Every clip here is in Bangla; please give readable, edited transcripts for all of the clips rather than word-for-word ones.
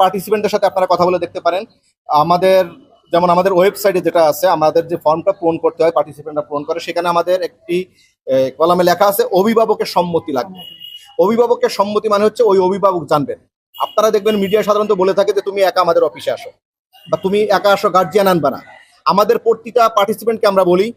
পার্টিসিপেন্টদের সাথে আপনারা কথা বলে দেখতে পারেন। আমাদের যেমন আমাদের ওয়েবসাইটে যেটা আছে, আমাদের যে ফর্মটা পূরণ করতে হয় পার্টিসিপেন্টরা পূরণ করে, সেখানে আমাদের একটি কলামে লেখা আছে অভিভাবকের সম্মতি লাগবে। অভিভাবকের সম্মতি মানে হচ্ছে ওই অভিভাবক জানবেন। আপনারা দেখবেন মিডিয়া সাধারণত বলে থাকে যে তুমি একা আমাদের অফিসে আসো বা তুমি একা আসো, গার্জিয়ান আনবা না। আমাদের প্রতিটা পার্টিসিপেন্টকে আমরা বলি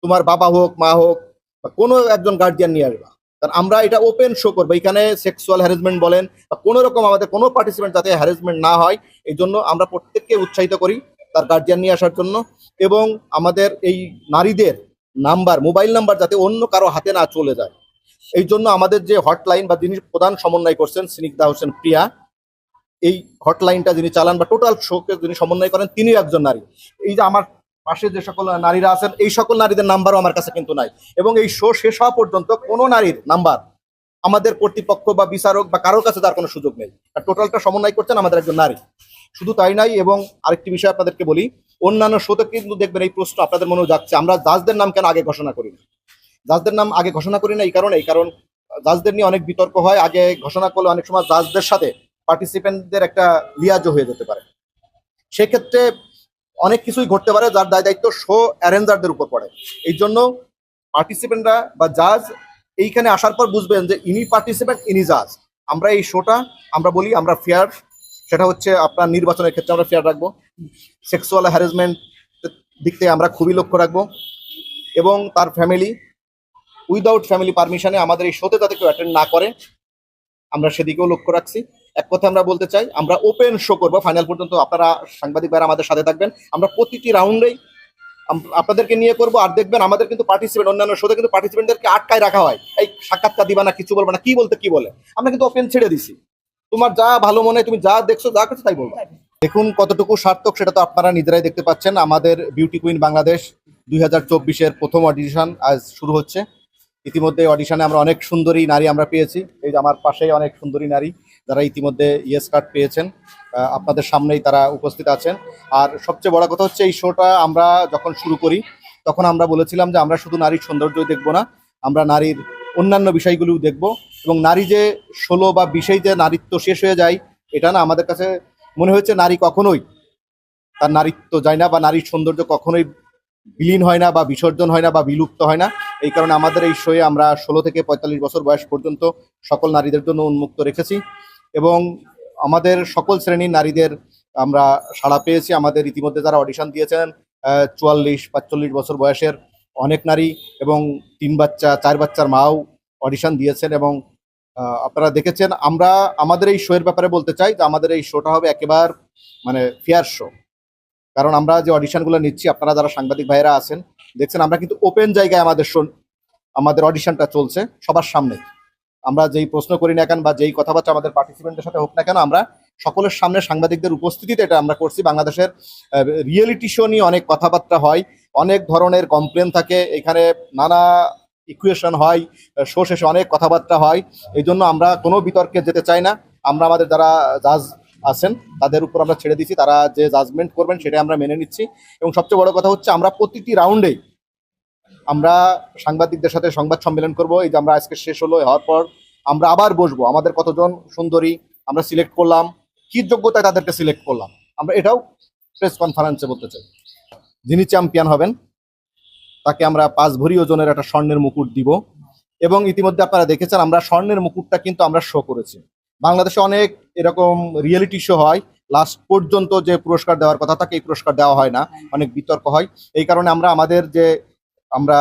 তোমার বাবা হোক, মা হোক, বা কোনো একজন গার্জিয়ান নিয়ে আসবা। কারণ আমরা এটা ওপেন শো করবো, এখানে সেক্সুয়াল হ্যারাসমেন্ট বলেন বা কোনো রকম আমাদের কোনো পার্টিসিপেন্ট যাতে হ্যারাসমেন্ট না হয়, এই জন্য আমরা প্রত্যেককে উৎসাহিত করি তার গার্জিয়ান নিয়ে আসার জন্য। এবং আমাদের এই নারীদের নাম্বার, মোবাইল নাম্বার যাতে অন্য কারো হাতে না চলে যায়, এই জন্য আমাদের যে হটলাইন বা যিনি প্রধান সমন্বয় করছেন স্নিগ্ধা হোসেন প্রিয়া, এই হটলাইনটা যিনি চালান বা টোটাল শোকে যিনি সমন্বয় করেন, তিনিও একজন নারী। এই যে আমার পাশে যে সকল নারীরা আছেন, এই সকল নারীদের নাম্বারও আমার কাছে কিন্তু নাই। এবং এই শো শেষ হওয়া পর্যন্ত কোনো নারীর নাম্বার আমাদের কর্তৃপক্ষ বা বিচারক বা কারোর কাছে তার কোনো সুযোগ নেই। আর টোটালটা সমন্বয় করছেন আমাদের একজন নারী। শুধু তাই নাই, এবং আরেকটি বিষয় আপনাদেরকে বলি, অন্যান্য শোতে কিন্তু দেখবেন এই প্রশ্ন আপনাদের মনেও যাচ্ছে, আমরা জাজদের নাম কেন আগে ঘোষণা করি না? জাজদের নাম আগে ঘোষণা করি না এই কারণ জাজদের নিয়ে অনেক বিতর্ক হয়। আগে ঘোষণা করলে অনেক সময় জাজদের সাথে পার্টিসিপেন্টদের একটা লিয়াজও হয়ে যেতে পারে। সেক্ষেত্রে অনেক কিছুই ঘটতে পারে, যার দায় দায়িত্ব শো অ্যারেঞ্জারদের উপর পড়ে। এই জন্য পার্টিসিপেন্টরা বা জাজ এইখানে আসার পর বুঝবেন যে ইনি পার্টিসিপেন্ট, ইনি জাজ। আমরা এই শোটা আমরা বলি আমরা ফেয়ার, সেটা হচ্ছে আপনার নির্বাচনের ক্ষেত্রে আমরা ফেয়ার রাখবো। সেক্সুয়াল হ্যারাসমেন্ট দিক থেকে আমরা খুবই লক্ষ্য রাখবো, এবং তার ফ্যামিলি উইদাউট ফ্যামিলি পারমিশনে আমাদের এই শোতে যাতে কেউ অ্যাটেন্ড না করে, আমরা সেদিকেও লক্ষ্য রাখছি। এক কথা আমরা বলতে চাই, আমরা ওপেন শো করবো ফাইনাল পর্যন্ত। আপনারা সাংবাদিক ভাইরা আমাদের সাথে থাকবেন, আমরা প্রতিটি রাউন্ডেই আপনাদেরকে নিয়ে করবো। আর দেখবেন আমাদের কিন্তু পার্টিসিপেন্ট, অন্যান্য শোতে কিন্তু পার্টিসিপেন্টদেরকে আটকায় রাখা হয়, এই সাক্ষাৎকার দিবা না, কিছু বলবো না, কি বলতে কি বলে। আমরা কিন্তু ওপেন ছেড়ে দিছি, তোমার যা ভালো মনে, তুমি যা দেখছো যা করছো তাই বলবো। দেখুন কতটুকু সার্থক সেটা তো আপনারা নিজেরাই দেখতে পাচ্ছেন। আমাদের বিউটি কুইন বাংলাদেশ 2024-এর প্রথম অডিশন আজ শুরু হচ্ছে। ইতিমধ্যে অডিশনে আমরা অনেক সুন্দরী নারী আমরা পেয়েছি। এই যে আমার পাশেই অনেক সুন্দরী নারী যারা ইতিমধ্যে ইয়েস কার্ড পেয়েছেন, আপনাদের সামনেই তারা উপস্থিত আছেন। আর সবচেয়ে বড় কথা হচ্ছে এই শোটা আমরা যখন শুরু করি তখন আমরা বলেছিলাম যে আমরা শুধু নারীর সৌন্দর্যই দেখবো না, আমরা নারীর অন্যান্য বিষয়গুলোও দেখব। এবং নারী যে 16 বা 20-এই যে নারীত্ব শেষ হয়ে যায়, এটা না, আমাদের কাছে মনে হয়েছে নারী কখনোই তার নারীত্ব যায় না, বা নারীর সৌন্দর্য কখনোই বিলীন হয় না, বা বিসর্জন হয় না, বা বিলুপ্ত হয় না। এই কারণে আমাদের এই শোয়ে আমরা 16 থেকে 45 বছর বয়স পর্যন্ত সকল নারীদের জন্য উন্মুক্ত রেখেছি। এবং আমাদের সকল শ্রেণীর নারীদের আমরা সাড়া পেয়েছি। আমাদের ইতিমধ্যে যারা অডিশন দিয়েছেন 44-45 বছর বয়সের অনেক নারী, এবং 3 বাচ্চা 4 বাচ্চার মাও অডিশন দিয়েছেন। এবং আপনারা দেখেছেন। আমরা আমাদের এই শোয়ের ব্যাপারে বলতে চাই যে আমাদের এই শোটা হবে একেবারে মানে ফেয়ার শো। কারণ আমরা যে অডিশনগুলো নিচ্ছি, আপনারা যারা সাংবাদিক ভাইরা আছেন দেখছেন, আমরা কিন্তু ওপেন জায়গায় আমাদের অডিশনটা চলছে সবার সামনে। আমরা যেই প্রশ্ন করি না কেন বা যেই কথাবার্তা আমাদের পার্টিসিপেন্টের সাথে হোক না কেন, আমরা সকলের সামনে সাংবাদিকদের উপস্থিতিতে এটা আমরা করছি। বাংলাদেশের রিয়েলিটি শো নিয়ে অনেক কথাবার্তা হয়, অনেক ধরনের কমপ্লেন থাকে, এখানে নানা ইকুয়েশন হয়, শো শেষে অনেক কথাবার্তা হয়। এই জন্য আমরা কোনো বিতর্কে যেতে চাই না। আমরা আমাদের যারা জাজ আছেন তাদের উপর আমরা ছেড়ে দিচ্ছি, তারা যে জাজমেন্ট করবেন সেটাই আমরা মেনে নিচ্ছি। এবং সবচেয়ে বড় কথা হচ্ছে আমরা প্রতিটি রাউন্ডেই আমরা সাংবাদিকদের সাথে সংবাদ সম্মেলন করব। এই যে আমরা আজকে শেষ হলো, হওয়ার পর আমরা আবার বসবো, আমাদের কতজন সুন্দরী আমরা সিলেক্ট করলাম, কি যোগ্যতায় তাদেরকে সিলেক্ট করলাম, আমরা এটাও প্রেস কনফারেন্সে বলতে চাই। যিনি চ্যাম্পিয়ন হবেন তাকে আমরা 5 ভরি ওজনের একটা স্বর্ণের মুকুট দিব। এবং ইতিমধ্যে আপনারা দেখেছেন আমরা স্বর্ণের মুকুটটা কিন্তু আমরা শো করেছি। বাংলাদেশে অনেক এরকম রিয়েলিটি শো হয়, লাস্ট পর্যন্ত যে পুরস্কার দেওয়ার কথা থাকে এই পুরস্কার দেওয়া হয় না, অনেক বিতর্ক হয়। এই কারণে আমরা আমাদের যে আমরা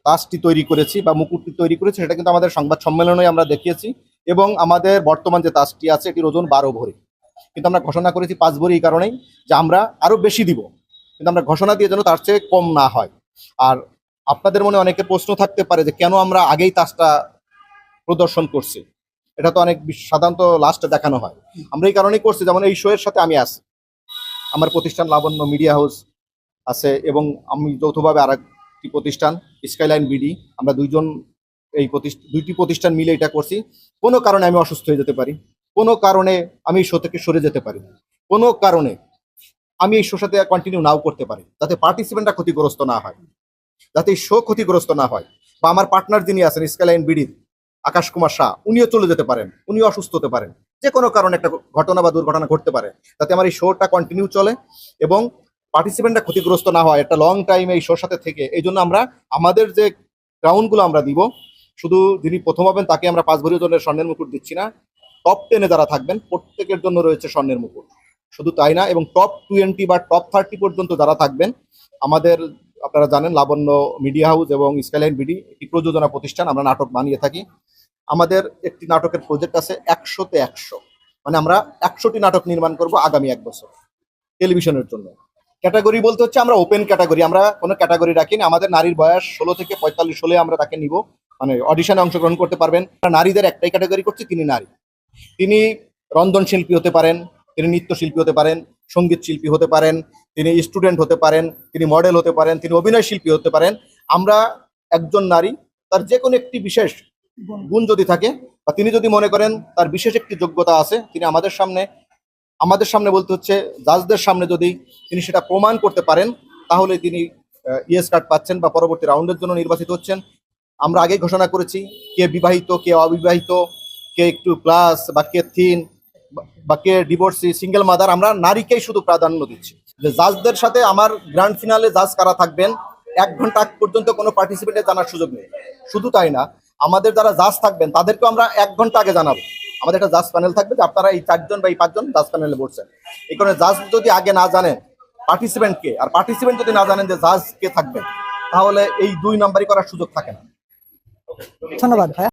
তাজটি তৈরি করেছি বা মুকুটটি তৈরি করেছি, সেটা কিন্তু আমাদের সংবাদ সম্মেলনে আমরা দেখিয়েছি। এবং আমাদের বর্তমান যে তাজটি আছে এটির ওজন 12 ভরি, কিন্তু আমরা ঘোষণা করেছি 5 ভরি এই কারণেই যে আমরা আরো বেশি দিব, কিন্তু আমরা ঘোষণা দিয়ে যেন তার চেয়ে কম না হয়। আর আপনাদের মনে অনেকে প্রশ্ন থাকতে পারে যে কেন আমরা আগেই তাজটা প্রদর্শন করছি, এটা তো অনেক সাধারণত লাস্টে দেখানো হয়। আমরা এই কারণেই করছি, যেমন এই শো এর সাথে আমি আছি, আমার প্রতিষ্ঠান লাবণ্য মিডিয়া হাউস আছে, এবং আমি যৌথভাবে আর একটি প্রতিষ্ঠান স্কাইলাইন বিডি, আমরা দুইটি প্রতিষ্ঠান মিলে এটা করছি। কোনো কারণে আমি অসুস্থ হয়ে যেতে পারি, কোনো কারণে আমি এই শো থেকে সরে যেতে পারি, কোনো কারণে আমি এই শোর সাথে কন্টিনিউ নাও করতে পারি, যাতে পার্টিসিপেন্টরা ক্ষতিগ্রস্ত না হয়, যাতে এই শো ক্ষতিগ্রস্ত না হয়, বা আমার পার্টনার যিনি আছেন স্কাইলাইন বিডির আকাশ কুমার শাহ, উনিও চলে যেতে পারেন, উনিও অসুস্থ হতে পারেন, যে কোনো কারণে একটা ঘটনা বা দুর্ঘটনা ঘটতে পারে, যাতে আমার এই শোটা কন্টিনিউ চলে এবং পার্টিসিপেন্টরা ক্ষতিগ্রস্ত না হয়, একটা লং টাইম এই শোর সাথে থেকে। এই জন্য আমরা আমাদের যে গ্রাউন্ডগুলো আমরা দিব, শুধু যিনি প্রথম হবেন তাকে আমরা 5 ভরি ওজনের স্বর্ণের মুকুট দিচ্ছি না, টপ 10-এ যারা থাকবেন প্রত্যেকের জন্য রয়েছে স্বর্ণের মুকুট। শুধু তাই না, এবং টপ 20 বা টপ 30 পর্যন্ত যারা থাকবেন, আমাদের আপনারা জানেন লাবণ্য মিডিয়া হাউস এবং স্কাইলাইন বিডি একটি প্রযোজনা প্রতিষ্ঠান, আমরা নাটক বানিয়ে থাকি। আমাদের একটি নাটকের প্রজেক্ট আছে 100-তে 100, মানে আমরা 100টি নাটক নির্মাণ করব আগামী 1 বছর টেলিভিশনের জন্য। ক্যাটাগরি বলতে হচ্ছে আমরা ওপেন ক্যাটাগরি, আমরা কোনো ক্যাটাগরি রাখিনি। আমাদের নারীর বয়স 16 থেকে 45 হলে আমরা তাকে নিব, মানে অডিশনে অংশগ্রহণ করতে পারবেন। নারীদের একটাই ক্যাটাগরি করছি, তিনি নারী, তিনি রন্ধন শিল্পী হতে পারেন, তিনি নৃত্যশিল্পী হতে পারেন, সঙ্গীত শিল্পী হতে পারেন, তিনি স্টুডেন্ট হতে পারেন, তিনি মডেল হতে পারেন, তিনি অভিনয় শিল্পী হতে পারেন। আমরা একজন নারী, তার যে কোনো একটি বিশেষ গুণ যদি থাকে বা তিনি যদি মনে করেন তার বিশেষ একটি যোগ্যতা আছে, তিনি আমাদের সামনে বলতে হচ্ছে জাজদের সামনে যদি তিনি সেটা প্রমাণ করতে পারেন, তাহলে তিনি ইয়েস কার্ড পাচ্ছেন বা পরবর্তী রাউন্ডের জন্য নির্বাচিত হচ্ছেন। আমরা আগে ঘোষণা করেছি কে বিবাহিত, কে অবিবাহিত, কে একটু প্লাস বা কে থিন বা কে ডিভোর্সি, সিঙ্গেল মাদার। আমরা নারীকেই শুধু প্রাধান্য দিচ্ছি। যে জাজদের সাথে আমার গ্র্যান্ড ফিনালে জাজ কারা থাকবেন 1 ঘন্টা আগ পর্যন্ত কোনো পার্টিসিপেন্টের জানার সুযোগ নেই। শুধু তাই না, আমাদের যারা জাজ থাকবেন তাদেরকেও আমরা 1 ঘন্টা আগে জানাবো। আমাদের একটা জাজ প্যানেল থাকবে যে আপনারা এই 4 জন বা এই 5 জন জাজ প্যানেলে বসছেন। এই কারণে জাজ যদি আগে না জানেন পার্টিসিপেন্ট কে, আর পার্টিসিপেন্ট যদি না জানেন যে জাজ কে থাকবেন, তাহলে এই 2 নাম্বারই করার সুযোগ থাকে না। ধন্যবাদ ভাইয়া।